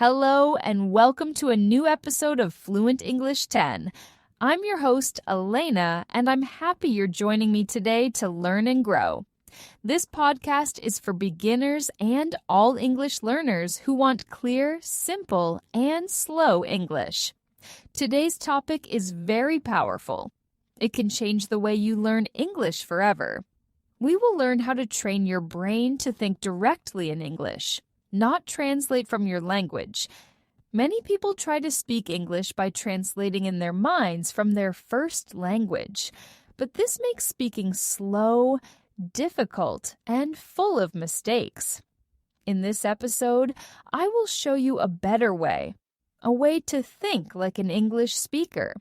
Hello and welcome to a new episode of Fluent English 10. I'm your host, Elena, and I'm happy you're joining me today to learn and grow. This podcast is for beginners and all English learners who want clear, simple, and slow English. Today's topic is very powerful. It can change the way you learn English forever. We will learn how to train your brain to think directly in English, not translate from your language. Many people try to speak English by translating in their minds from their first language, but this makes speaking slow, difficult, and full of mistakes. In this episode, I will show you a better way, a way to think like an English speaker.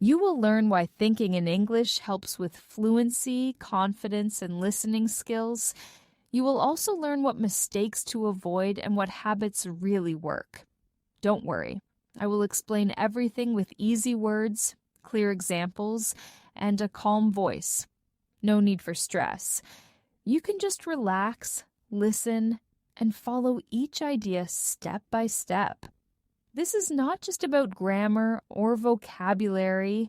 You will learn why thinking in English helps with fluency, confidence, and listening skills. You will also learn what mistakes to avoid and what habits really work. Don't worry, I will explain everything with easy words, clear examples, and a calm voice. No need for stress. You can just relax, listen, and follow each idea step by step. This is not just about grammar or vocabulary.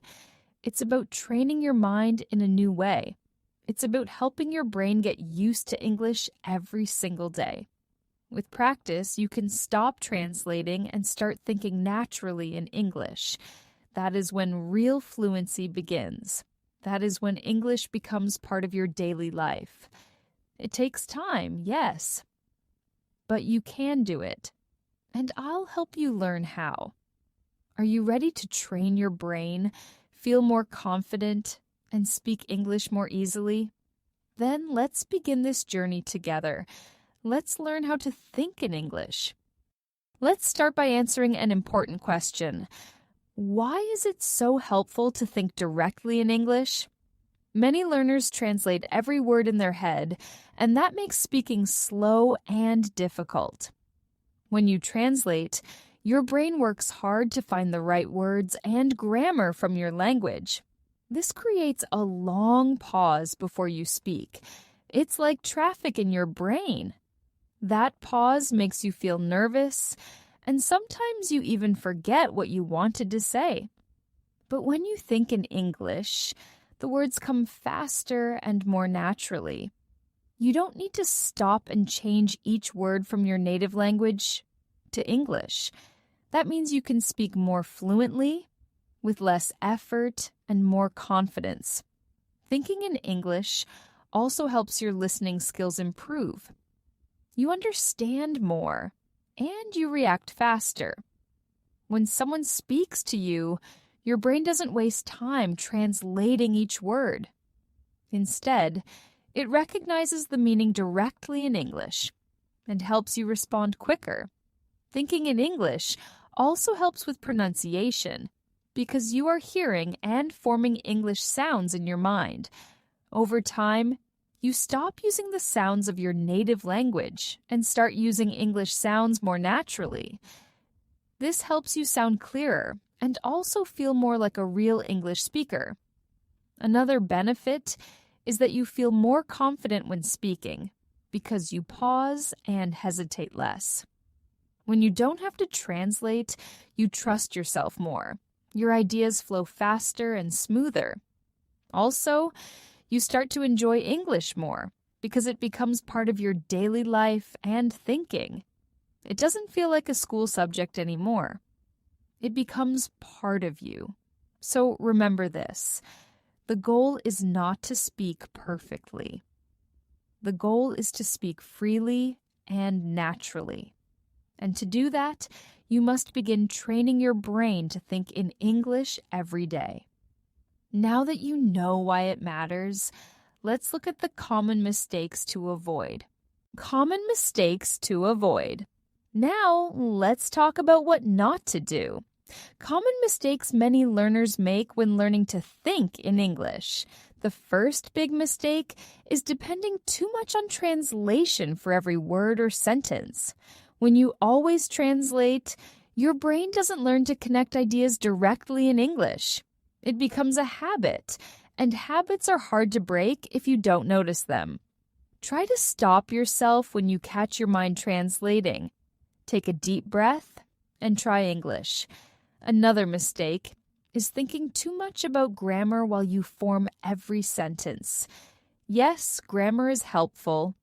It's about training your mind in a new way. It's about helping your brain get used to English every single day. With practice, you can stop translating and start thinking naturally in English. That is when real fluency begins. That is when English becomes part of your daily life. It takes time, yes, but you can do it. And I'll help you learn how. Are you ready to train your brain, feel more confident, and speak English more easily? Then let's begin this journey together. Let's learn how to think in English. Let's start by answering an important question. Why is it so helpful to think directly in English? Many learners translate every word in their head, and that makes speaking slow and difficult. When you translate, your brain works hard to find the right words and grammar from your language. This creates a long pause before you speak. It's like traffic in your brain. That pause makes you feel nervous, and sometimes you even forget what you wanted to say. But when you think in English, the words come faster and more naturally. You don't need to stop and change each word from your native language to English. That means you can speak more fluently, with less effort, and more confidence. Thinking in English also helps your listening skills improve. You understand more, and you react faster. When someone speaks to you, your brain doesn't waste time translating each word. Instead, it recognizes the meaning directly in English and helps you respond quicker. Thinking in English also helps with pronunciation because you are hearing and forming English sounds in your mind. Over time, you stop using the sounds of your native language and start using English sounds more naturally. This helps you sound clearer and also feel more like a real English speaker. Another benefit is that you feel more confident when speaking because you pause and hesitate less. When you don't have to translate, you trust yourself more. Your ideas flow faster and smoother. Also, you start to enjoy English more because it becomes part of your daily life and thinking. It doesn't feel like a school subject anymore. It becomes part of you. So remember this. The goal is not to speak perfectly. The goal is to speak freely and naturally. And to do that, you must begin training your brain to think in English every day. Now that you know why it matters, let's look at the common mistakes to avoid. Common mistakes to avoid. Now, let's talk about what not to do. Common mistakes many learners make when learning to think in English. The first big mistake is depending too much on translation for every word or sentence. When you always translate, your brain doesn't learn to connect ideas directly in English. It becomes a habit, and habits are hard to break if you don't notice them. Try to stop yourself when you catch your mind translating. Take a deep breath and try English. Another mistake is thinking too much about grammar while you form every sentence. Yes, grammar is helpful,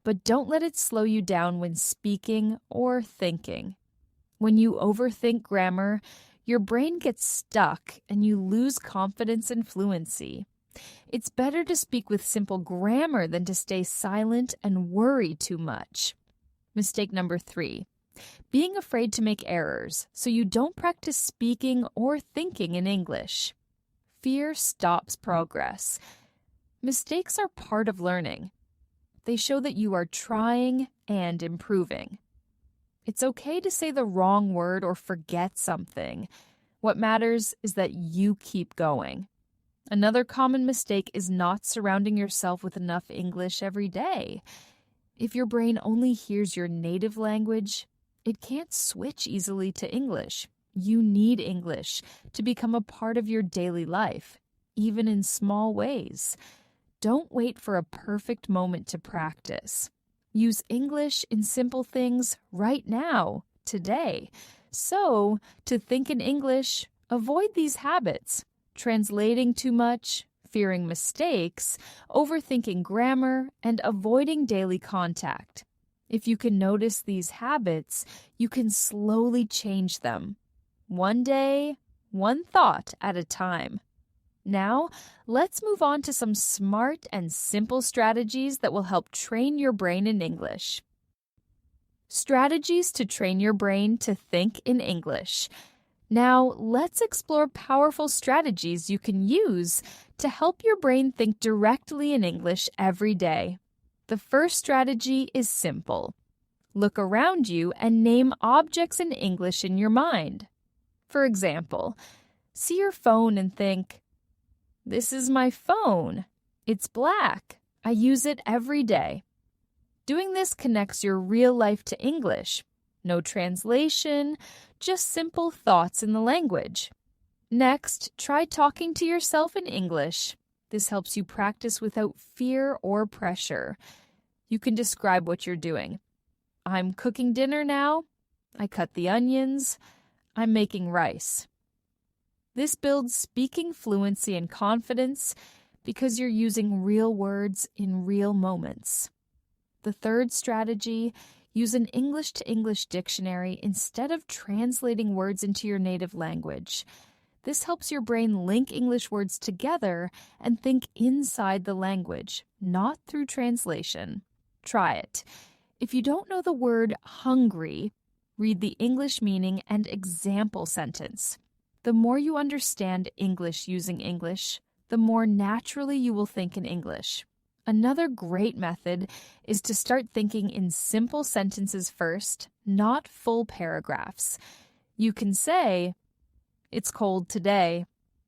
but don't let it slow you down when speaking or thinking. When you overthink grammar, your brain gets stuck and you lose confidence and fluency. It's better to speak with simple grammar than to stay silent and worry too much. Mistake number 3, being afraid to make errors so you don't practice speaking or thinking in English. Fear stops progress. Mistakes are part of learning. They show that you are trying and improving. It's okay to say the wrong word or forget something. What matters is that you keep going. Another common mistake is not surrounding yourself with enough English every day. If your brain only hears your native language, it can't switch easily to English. You need English to become a part of your daily life, even in small ways. Don't wait for a perfect moment to practice. Use English in simple things right now, today. So, to think in English, avoid these habits: translating too much, fearing mistakes, overthinking grammar, and avoiding daily contact. If you can notice these habits, you can slowly change them. One day, one thought at a time. Now, let's move on to some smart and simple strategies that will help train your brain in English. Strategies to train your brain to think in English. Now, let's explore powerful strategies you can use to help your brain think directly in English every day. The first strategy is simple. Look around you and name objects in English in your mind. For example, see your phone and think, "This is my phone. It's black. I use it every day." Doing this connects your real life to English. No translation, just simple thoughts in the language. Next, try talking to yourself in English. This helps you practice without fear or pressure. You can describe what you're doing. "I'm cooking dinner now. I cut the onions. I'm making rice." This builds speaking fluency and confidence because you're using real words in real moments. The third strategy, use an English-to-English dictionary instead of translating words into your native language. This helps your brain link English words together and think inside the language, not through translation. Try it. If you don't know the word hungry, read the English meaning and example sentence. The more you understand English using English, the more naturally you will think in English. Another great method is to start thinking in simple sentences first, not full paragraphs. You can say, "It's cold today,"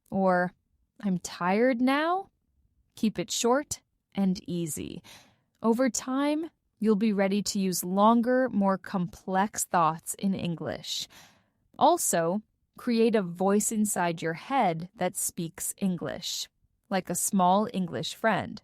or "I'm tired now." Keep it short and easy. Over time, you'll be ready to use longer, more complex thoughts in English. Also, create a voice inside your head that speaks English, like a small English friend.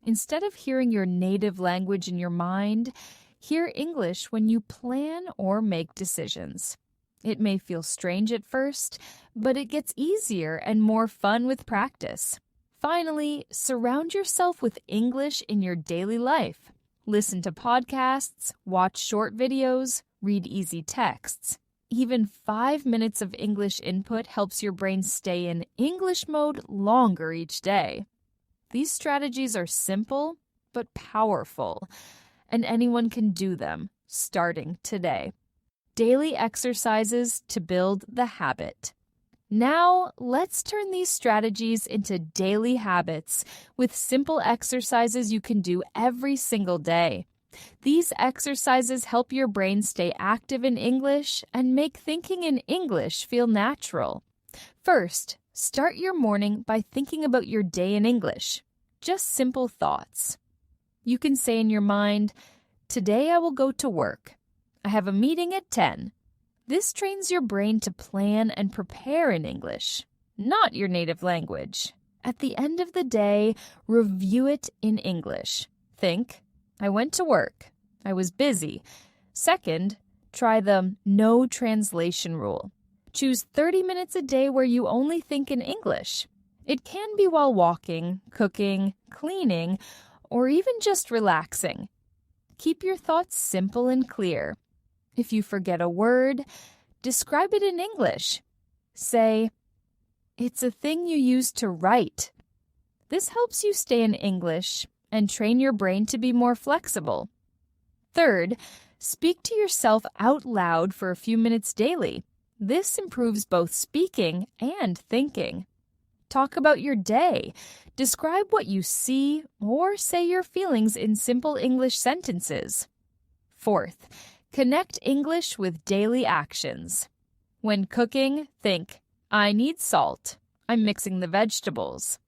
Instead of hearing your native language in your mind, hear English when you plan or make decisions. It may feel strange at first, but it gets easier and more fun with practice. Finally, surround yourself with English in your daily life. Listen to podcasts, watch short videos, read easy texts. Even 5 minutes of English input helps your brain stay in English mode longer each day. These strategies are simple but powerful, and anyone can do them, starting today. Daily exercises to build the habit. Now, let's turn these strategies into daily habits with simple exercises you can do every single day. These exercises help your brain stay active in English and make thinking in English feel natural. First, start your morning by thinking about your day in English. Just simple thoughts. You can say in your mind, "Today I will go to work. I have a meeting at 10. This trains your brain to plan and prepare in English, not your native language. At the end of the day, review it in English. Think, "I went to work. I was busy." Second, Try the no translation rule. Choose 30 minutes a day where you only think in English. It can be while walking, cooking, cleaning, or even just relaxing. Keep your thoughts simple and clear. If you forget a word, describe it in English. Say, "It's a thing you use to write." This helps you stay in English and train your brain to be more flexible. Third, speak to yourself out loud for a few minutes daily. This improves both speaking and thinking. Talk about your day. Describe what you see or say your feelings in simple English sentences. Fourth, connect English with daily actions. When cooking, think, "I need salt. I'm mixing the vegetables."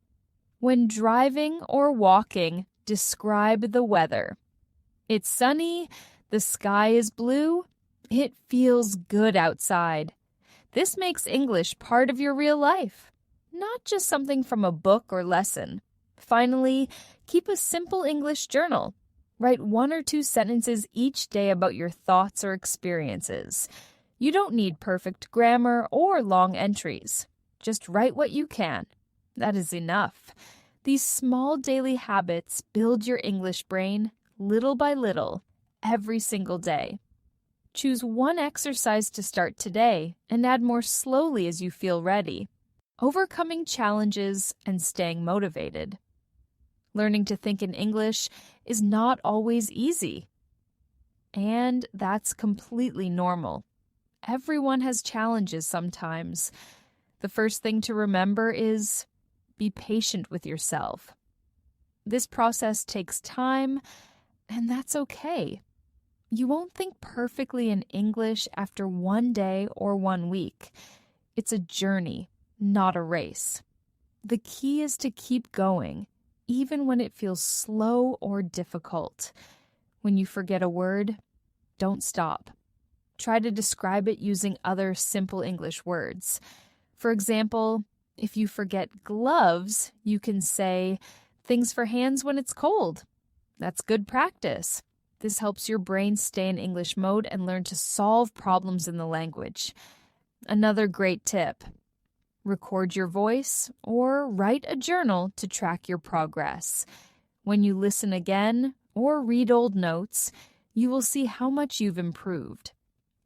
When driving or walking, describe the weather. "It's sunny. The sky is blue. It feels good outside." This makes English part of your real life, not just something from a book or lesson. Finally, keep a simple English journal. Write 1 or 2 sentences each day about your thoughts or experiences. You don't need perfect grammar or long entries. Just write what you can. That is enough. These small daily habits build your English brain little by little, every single day. Choose one exercise to start today and add more slowly as you feel ready. Overcoming challenges and staying motivated. Learning to think in English is not always easy. And that's completely normal. Everyone has challenges sometimes. The first thing to remember is be patient with yourself. This process takes time, and that's okay. You won't think perfectly in English after one day or 1 week. It's a journey, not a race. The key is to keep going, even when it feels slow or difficult. When you forget a word, don't stop. Try to describe it using other simple English words. For example, if you forget gloves, you can say, "Things for hands when it's cold." That's good practice. This helps your brain stay in English mode and learn to solve problems in the language. Another great tip: record your voice or write a journal to track your progress. When you listen again or read old notes, you will see how much you've improved.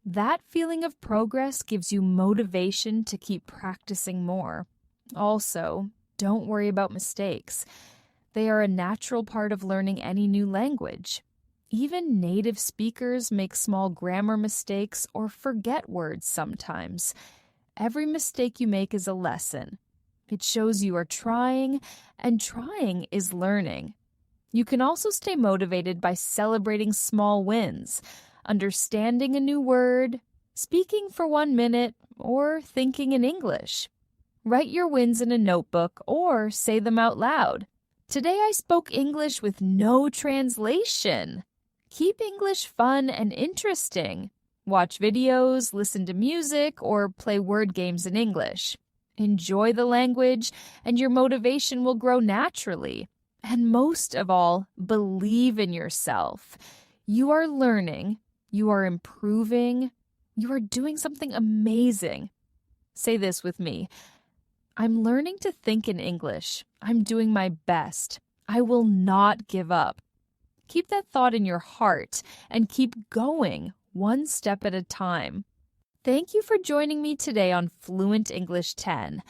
That feeling of progress gives you motivation to keep practicing more. Also, don't worry about mistakes. They are a natural part of learning any new language. Even native speakers make small grammar mistakes or forget words sometimes. Every mistake you make is a lesson. It shows you are trying, and trying is learning. You can also stay motivated by celebrating small wins, understanding a new word, speaking for 1 minute, or thinking in English. Write your wins in a notebook or say them out loud. "Today I spoke English with no translation." Keep English fun and interesting. Watch videos, listen to music, or play word games in English. Enjoy the language, and your motivation will grow naturally. And most of all, believe in yourself. You are learning, you are improving, you are doing something amazing. Say this with me: "I'm learning to think in English. I'm doing my best. I will not give up." Keep that thought in your heart and keep going, one step at a time. Thank you for joining me today on Fluent English 10.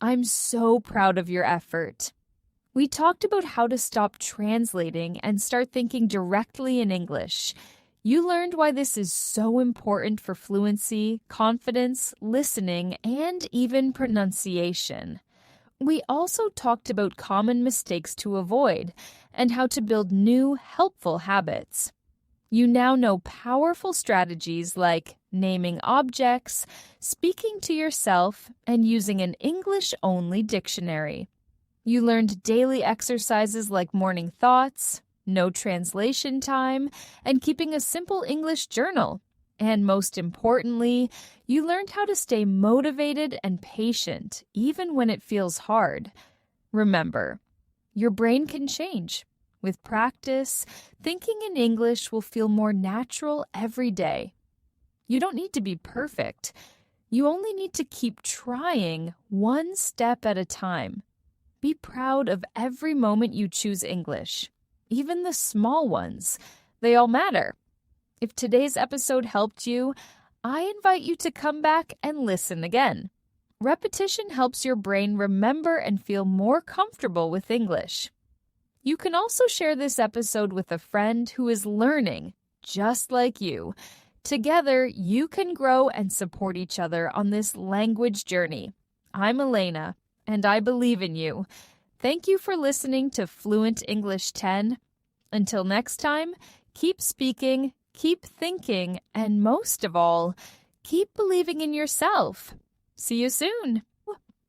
I'm so proud of your effort. We talked about how to stop translating and start thinking directly in English. You learned why this is so important for fluency, confidence, listening, and even pronunciation. We also talked about common mistakes to avoid and how to build new, helpful habits. You now know powerful strategies like naming objects, speaking to yourself, and using an English-only dictionary. You learned daily exercises like morning thoughts, no translation time, and keeping a simple English journal. And most importantly, you learned how to stay motivated and patient, even when it feels hard. Remember, your brain can change. With practice, thinking in English will feel more natural every day. You don't need to be perfect. You only need to keep trying one step at a time. Be proud of every moment you choose English, even the small ones. They all matter. If today's episode helped you, I invite you to come back and listen again. Repetition helps your brain remember and feel more comfortable with English. You can also share this episode with a friend who is learning, just like you. Together, you can grow and support each other on this language journey. I'm Elena, and I believe in you. Thank you for listening to Fluent English 10. Until next time, keep speaking, keep thinking, and most of all, keep believing in yourself. See you soon.